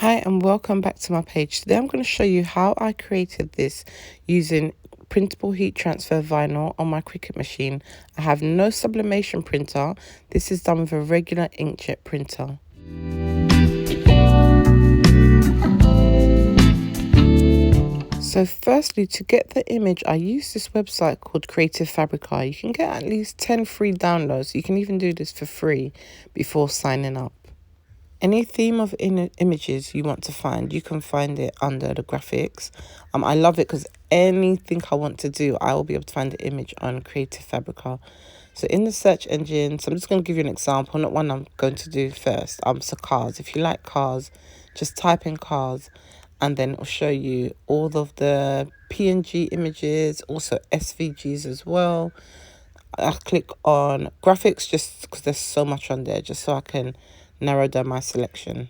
Hi and welcome back to my page. Today I'm going to show you how I created this using printable heat transfer vinyl on my Cricut machine. I have no sublimation printer. This is done with a regular inkjet printer. So firstly, to get the image, I use this website called Fabrica. You can get at least 10 free downloads. You can even do this for free before signing up. Any theme of images you want to find, you can find it under the graphics. I love it because anything I want to do, I will be able to find the image on Creative Fabrica. So in the search engine, so I'm just going to give you an example, not one I'm going to do first. So cars. If you like cars, just type in cars and then it'll show you all of the PNG images, also SVGs as well. I click on graphics just because there's so much on there, just so I can narrow down my selection.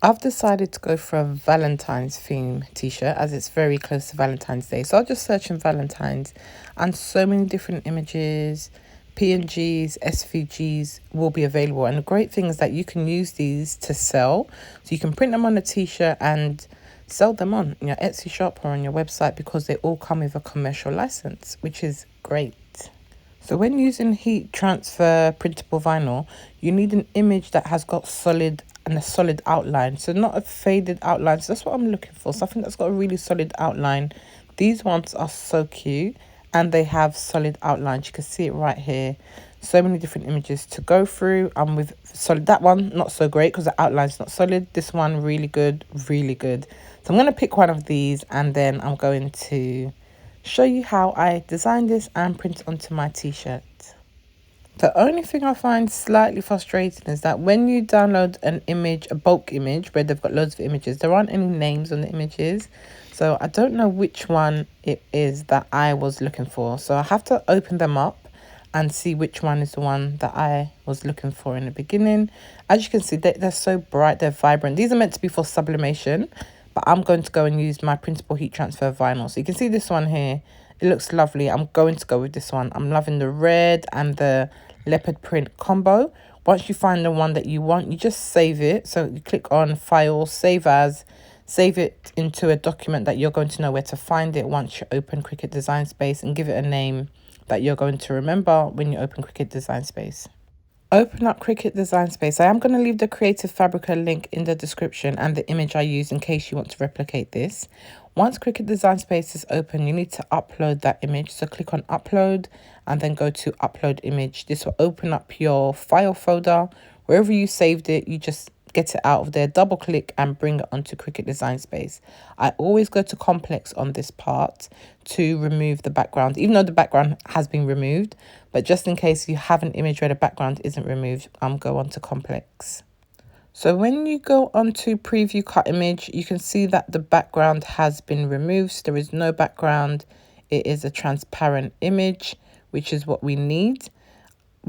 I've decided to go for a Valentine's theme t-shirt as it's very close to Valentine's Day. So I'll just search in Valentine's and so many different images, PNGs, SVGs will be available. And the great thing is that you can use these to sell. So you can print them on a t-shirt and sell them on your Etsy shop or on your website because they all come with a commercial license, which is great. So when using heat transfer printable vinyl, you need an image that has got solid outline. So not a faded outline. So that's what I'm looking for. Something that's got a really solid outline. These ones are so cute and they have solid outlines. You can see it right here. So many different images to go through. I'm with solid. That one, not so great because the outline's not solid. This one, really good, really good. So I'm going to pick one of these and then I'm going to show you how I designed this and print it onto my t-shirt. The only thing I find slightly frustrating is that when you download an image, a bulk image where they've got loads of images, there aren't any names on the images. So I don't know which one it is that I was looking for. So I have to open them up and see which one is the one that I was looking for in the beginning. As you can see, they're so bright, they're vibrant. These are meant to be for sublimation, but I'm going to go and use my printable heat transfer vinyl. So you can see this one here. It looks lovely. I'm going to go with this one. I'm loving the red and the leopard print combo. Once you find the one that you want, you just save it. So you click on File, Save As, save it into a document that you're going to know where to find it once you open Cricut Design Space, and give it a name that you're going to remember when you open Cricut Design Space. Open up Cricut Design Space. I am going to leave the Creative Fabrica link in the description and the image I use in case you want to replicate this. Once Cricut Design Space is open, you need to upload that image. So click on Upload and then go to Upload Image. This will open up your file folder. Wherever you saved it, you just get it out of there, double click and bring it onto Cricut Design Space. I always go to complex on this part to remove the background, even though the background has been removed, but just in case you have an image where the background isn't removed, go on to complex. So when you go onto preview cut image, you can see that the background has been removed. So there is no background. It is a transparent image, which is what we need.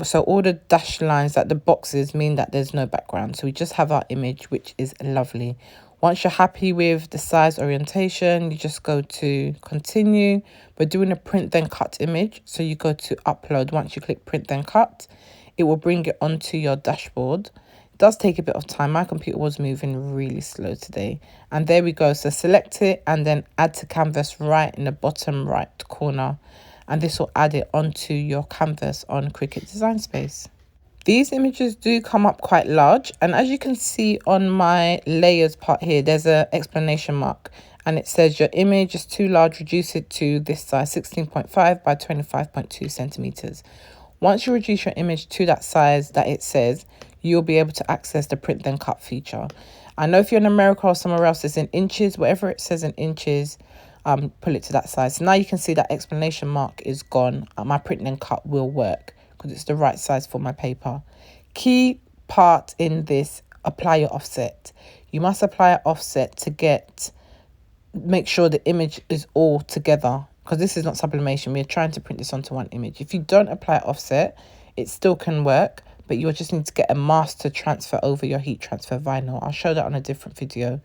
So all the dashed lines, like the boxes, mean that there's no background. So we just have our image, which is lovely. Once you're happy with the size orientation, you just go to continue. We're doing a print then cut image. So you go to upload. Once you click print then cut, it will bring it onto your dashboard. It does take a bit of time. My computer was moving really slow today. And there we go. So select it and then add to canvas right in the bottom right corner. And this will add it onto your canvas on Cricut Design Space. These images do come up quite large, and as you can see on my layers part here, there's an exclamation mark and it says your image is too large, reduce it to this size, 16.5 by 25.2 centimeters. Once you reduce your image to that size that it says, you'll be able to access the print then cut feature. I know if you're in America or somewhere else, it's in inches. Whatever it says in inches, pull it to that size. So now you can see that exclamation mark is gone. My print and cut will work because it's the right size for my paper. Key part in this, apply your offset. You must apply an offset to make sure the image is all together, because this is not sublimation. We're trying to print this onto one image. If you don't apply offset, it still can work, but you just need to get a mask to transfer over your heat transfer vinyl. I'll show that on a different video.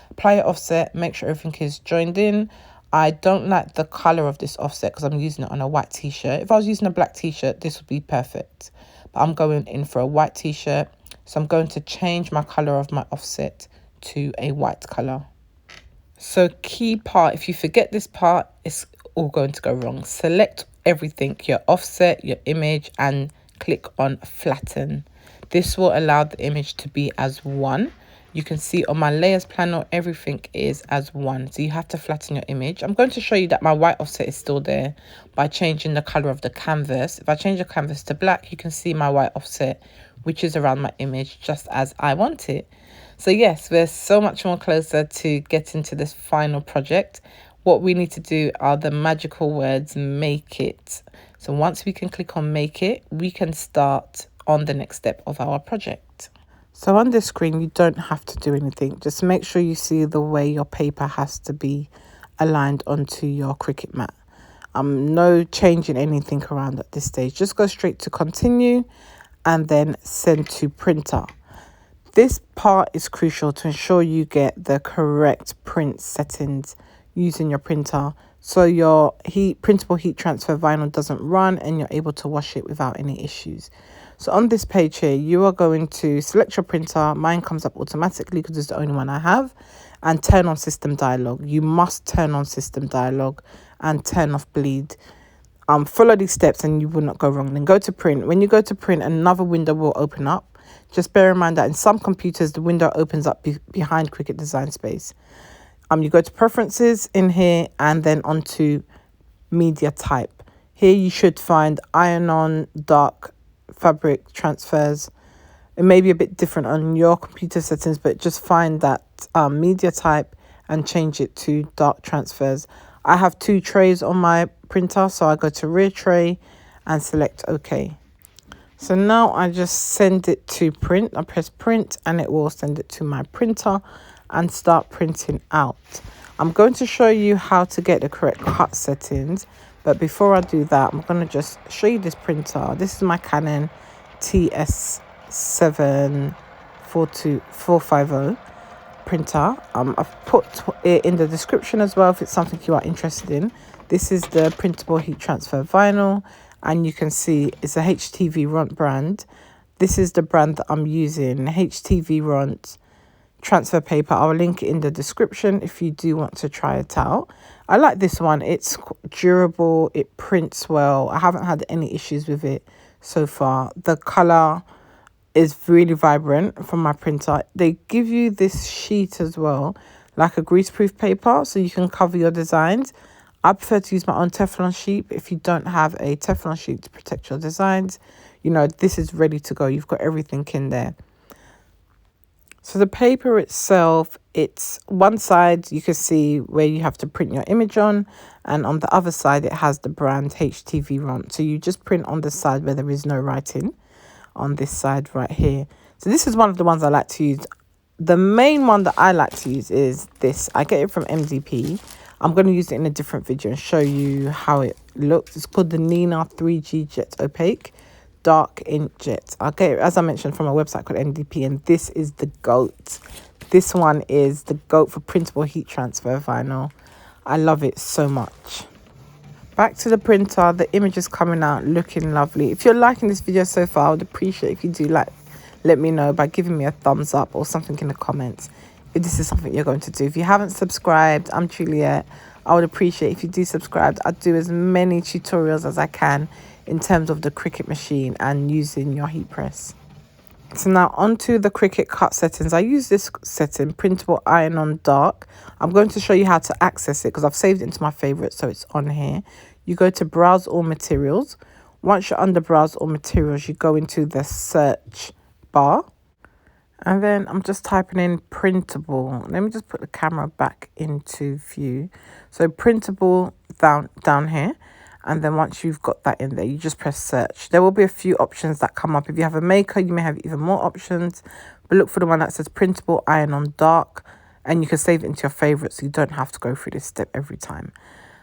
Apply your offset, make sure everything is joined in. I don't like the color of this offset because I'm using it on a white t-shirt. If I was using a black t-shirt, this would be perfect. But I'm going in for a white t-shirt. So I'm going to change my color of my offset to a white color. So key part, if you forget this part, it's all going to go wrong. Select everything, your offset, your image, and click on flatten. This will allow the image to be as one. You can see on my layers panel, everything is as one. So you have to flatten your image. I'm going to show you that my white offset is still there by changing the color of the canvas. If I change the canvas to black, you can see my white offset, which is around my image just as I want it. So yes, we're so much more closer to getting to this final project. What we need to do are the magical words, make it. So once we can click on make it, we can start on the next step of our project. So on this screen, you don't have to do anything. Just make sure you see the way your paper has to be aligned onto your Cricut mat. No changing anything around at this stage. Just go straight to continue and then send to printer. This part is crucial to ensure you get the correct print settings using your printer, so your printable heat transfer vinyl doesn't run and you're able to wash it without any issues. So on this page here, you are going to select your printer. Mine comes up automatically because it's the only one I have, and turn on system dialog. You must turn on system dialog and turn off bleed. Follow these steps and you will not go wrong. Then go to print. When you go to print, another window will open up. Just bear in mind that in some computers, the window opens up behind Cricut Design Space. You go to preferences in here and then onto media type. Here you should find iron-on dark fabric transfers. It may be a bit different on your computer settings, but just find that media type and change it to dark transfers. I have 2 trays on my printer, so I go to rear tray and select OK. So now I just send it to print. I press print and it will send it to my printer and start printing out. I'm going to show you how to get the correct cut settings, but before I do that, I'm going to just show you this printer. This is my Canon TS742450 printer. I've put it in the description as well if it's something you are interested in. This is the printable heat transfer vinyl, and you can see it's a HTV Ront brand. This is the brand that I'm using, HTV Ront transfer paper. I'll link it in the description if you do want to try it out. I like this one. It's durable, it prints well. I haven't had any issues with it so far. The color is really vibrant from my printer. They give you this sheet as well, like a greaseproof paper, so you can cover your designs. I prefer to use my own Teflon sheet. If you don't have a Teflon sheet to protect your designs, you know, this is ready to go. You've got everything in there. So the paper itself, it's one side you can see where you have to print your image on, and on the other side it has the brand HTV Ront. So you just print on the side where there is no writing, on this side right here. So this is one of the ones I like to use. The main one that I like to use is this. I get it from MDP. I'm going to use it in a different video and show you how it looks. It's called the Nina 3G Jet Opaque Dark Inkjet. I'll get it, as I mentioned, from a website called MDP, and this is the GOAT. This one is the GOAT for printable heat transfer vinyl. I love it so much. Back to the printer, the image is coming out looking lovely. If you're liking this video so far, I would appreciate if you do let me know by giving me a thumbs up or something in the comments if this is something you're going to do. If you haven't subscribed, I'm Juliet. I would appreciate if you do subscribe. I do as many tutorials as I can in terms of the Cricut machine and using your heat press. So now onto the Cricut cut settings. I use this setting, printable iron-on dark. I'm going to show you how to access it because I've saved it into my favorites, so it's on here. You go to browse all materials. Once you're under browse all materials, you go into the search bar, and then I'm just typing in printable. Let me just put the camera back into view. So printable down here. And then once you've got that in there, you just press search. There will be a few options that come up. If you have a maker, you may have even more options. But look for the one that says printable iron-on dark. And you can save it into your favorites so you don't have to go through this step every time.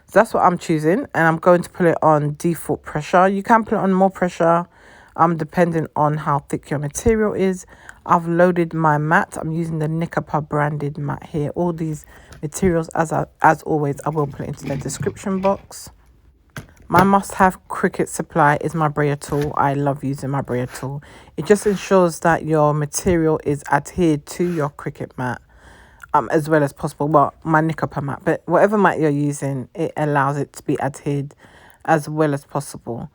So that's what I'm choosing. And I'm going to put it on default pressure. You can put it on more pressure, depending on how thick your material is. I've loaded my mat. I'm using the Nikapa branded mat here. All these materials, as always, I will put it into the description box. My must-have Cricut supply is my brayer tool. I love using my brayer tool. It just ensures that your material is adhered to your Cricut mat. as well as possible. Well, my Nikapa mat, but whatever mat you're using, it allows it to be adhered as well as possible.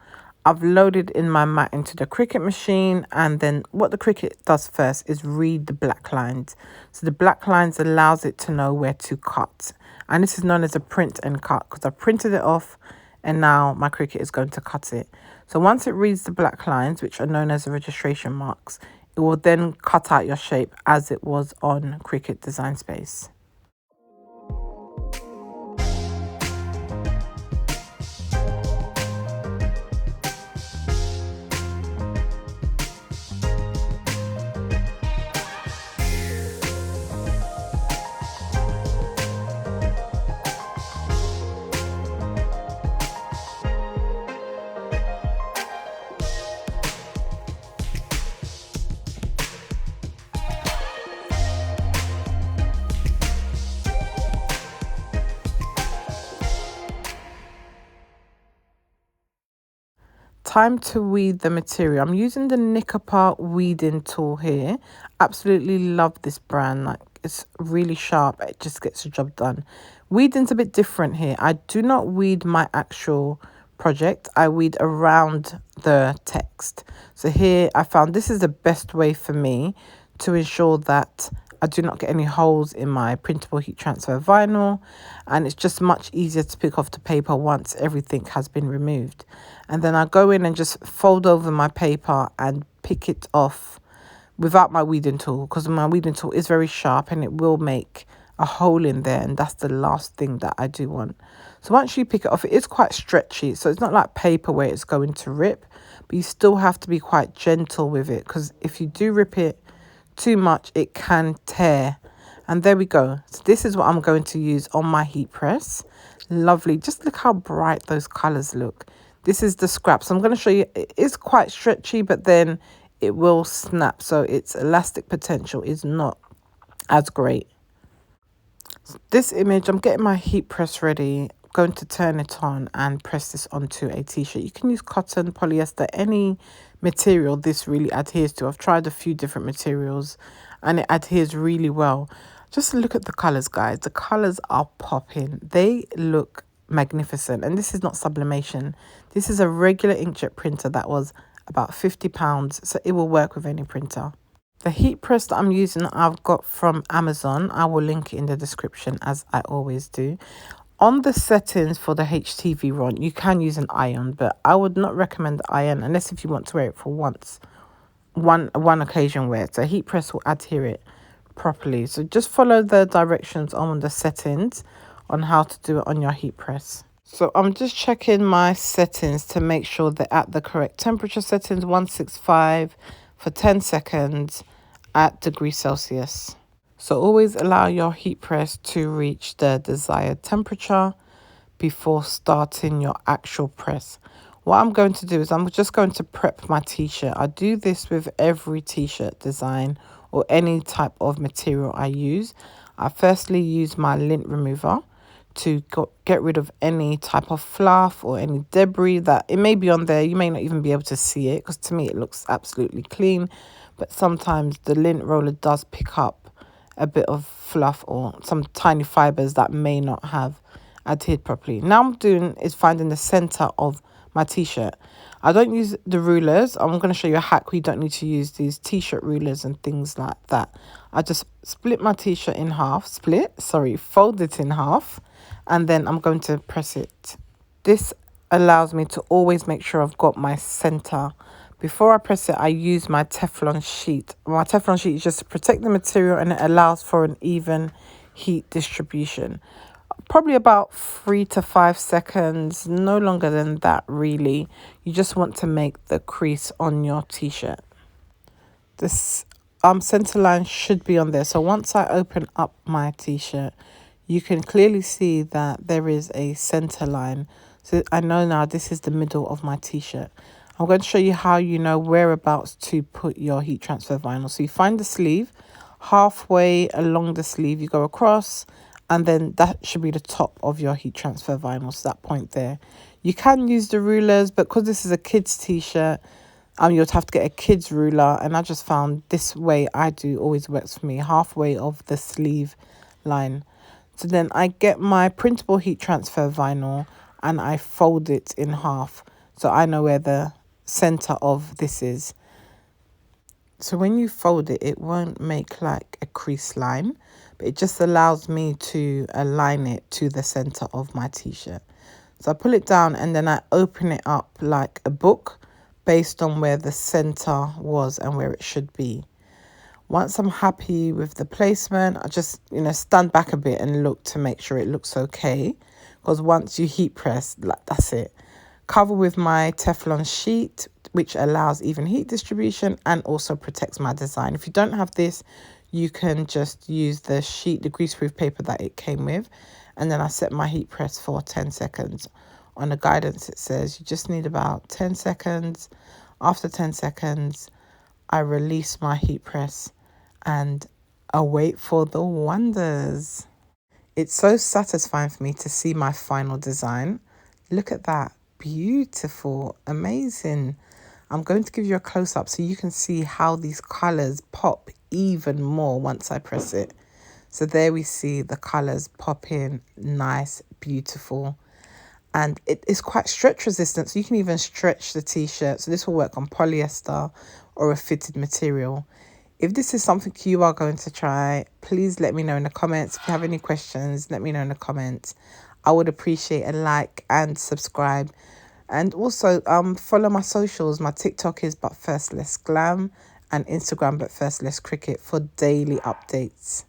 I've loaded in my mat into the Cricut machine, and then what the Cricut does first is read the black lines. So the black lines allows it to know where to cut, and this is known as a print and cut because I printed it off and now my Cricut is going to cut it. So once it reads the black lines, which are known as the registration marks, it will then cut out your shape as it was on Cricut Design Space. Time to weed the material. I'm using the Nikapa weeding tool here. Absolutely love this brand. Like, it's really sharp. It just gets the job done. Weeding's a bit different here. I do not weed my actual project. I weed around the text. So here I found this is the best way for me to ensure that I do not get any holes in my printable heat transfer vinyl, and it's just much easier to pick off the paper once everything has been removed. And then I go in and just fold over my paper and pick it off without my weeding tool, because my weeding tool is very sharp and it will make a hole in there, and that's the last thing that I do want. So once you pick it off, it is quite stretchy, so it's not like paper where it's going to rip, but you still have to be quite gentle with it, because if you do rip it too much, it can tear. And there we go. So this is what I'm going to use on my heat press. Lovely. Just look how bright those colors look. This is the scrap. So I'm going to show you, it is quite stretchy, but then it will snap. So its elastic potential is not as great. This image, I'm getting my heat press ready, going to turn it on and press this onto a t-shirt. You can use cotton, polyester, any material this really adheres to. I've tried a few different materials and it adheres really well. Just look at the colors, guys. The colors are popping. They look magnificent. And this is not sublimation. This is a regular inkjet printer that was about £50, so it will work with any printer. The heat press that I'm using, I've got from Amazon. I will link it in the description, as I always do. On the settings for the HTV rod, you can use an iron, but I would not recommend the iron unless if you want to wear it for one occasion wear. So heat press will adhere it properly. So just follow the directions on the settings on how to do it on your heat press. So I'm just checking my settings to make sure they're at the correct temperature settings, 165 for 10 seconds at degrees Celsius. So always allow your heat press to reach the desired temperature before starting your actual press. What I'm going to do is I'm just going to prep my t-shirt. I do this with every t-shirt design or any type of material I use. I firstly use my lint remover to get rid of any type of fluff or any debris that it may be on there. You may not even be able to see it, because to me it looks absolutely clean, but sometimes the lint roller does pick up a bit of fluff or some tiny fibers that may not have adhered properly. Now I'm doing is finding the center of my t-shirt. I don't use the rulers. I'm going to show you a hack where you don't need to use these t-shirt rulers and things like that. I just split my t-shirt in half, fold it in half, and then I'm going to press it. This allows me to always make sure I've got my center. Before I press it, I use my Teflon sheet. My Teflon sheet is just to protect the material, and it allows for an even heat distribution. Probably about 3 to 5 seconds, no longer than that really. You just want to make the crease on your t-shirt. This center line should be on there. So once I open up my t-shirt, you can clearly see that there is a center line. So I know now this is the middle of my t-shirt. I'm going to show you how you know whereabouts to put your heat transfer vinyl. So you find the sleeve, halfway along the sleeve you go across, and then that should be the top of your heat transfer vinyl, so that point there. You can use the rulers, but because this is a kid's t-shirt, you'd have to get a kid's ruler, and I just found this way I do always works for me. Halfway of the sleeve line. So then I get my printable heat transfer vinyl and I fold it in half so I know where the center of this is. So when you fold it, it won't make like a crease line, but it just allows me to align it to the center of my t-shirt. So I pull it down and then I open it up like a book based on where the center was and where it should be. Once I'm happy with the placement, I just, stand back a bit and look to make sure it looks okay. Because once you heat press, like that's it. Cover with my Teflon sheet, which allows even heat distribution and also protects my design. If you don't have this, you can just use the sheet, the greaseproof paper that it came with. And then I set my heat press for 10 seconds. On the guidance, it says you just need about 10 seconds. After 10 seconds, I release my heat press and await for the wonders. It's so satisfying for me to see my final design. Look at that. Beautiful. Amazing. I'm going to give you a close-up so you can see how these colours pop even more once I press it. So there we see the colours pop in. Nice, beautiful. And it is quite stretch resistant, so you can even stretch the t-shirt. So this will work on polyester or a fitted material. If this is something you are going to try, please let me know in the comments. If you have any questions, let me know in the comments. I would appreciate a like and subscribe. And also follow my socials. My TikTok is butfirstletsglam and Instagram butfirstletscricket for daily updates.